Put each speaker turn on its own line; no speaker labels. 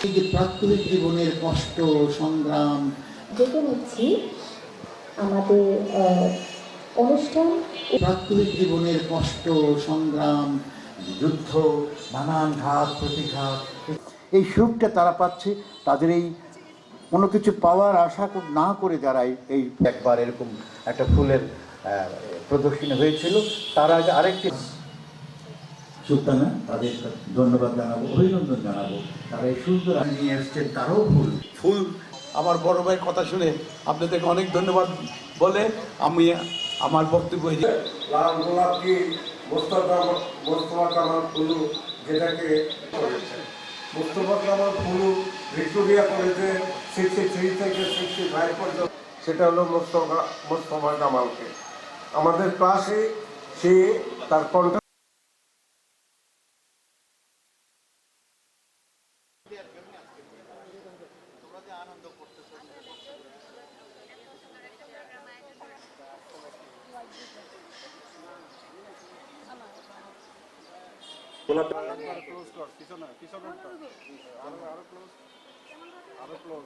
প্রাত্যহিক জীবনের কষ্ট সংগ্রাম
দেখে নিচ্ছি আমাদের অনুষ্ঠান।
প্রাত্যহিক জীবনের কষ্ট সংগ্রাম যুদ্ধ নানান ঘাত প্রতিঘাত, এই সুখটা তারা পাচ্ছে। তাদের এই কোনো কিছু পাওয়ার আশা না করে যারা এই একবার এরকম একটা ফুলের প্রদর্শনী হয়েছিল, তার আগে আরেকটি সুলতানা, তাদের ধন্যবাদ জানাবো, অভিনন্দন জানাবো। তারা এই সুন্দর নিয়ে এসছেন, তারাও ফুল
আমার বড় ভাইয়ের কথা শুনে আপনাদেরকে অনেক ধন্যবাদ বলে আমি আমার বক্তব্য
লাল গোলাপি মোস্তফা কামাল ফুলু, যেটাকে মোস্তফা কামাল ফুলু ভিক্টোরিয়া কলেজে 63 থেকে 65 পর্যন্ত, সেটা হলো মোস্তফা কামালকে আমাদের ক্লাসে সে তার কণ্ঠ ক্লোজ কর, পিছনে আরো ক্লোজ।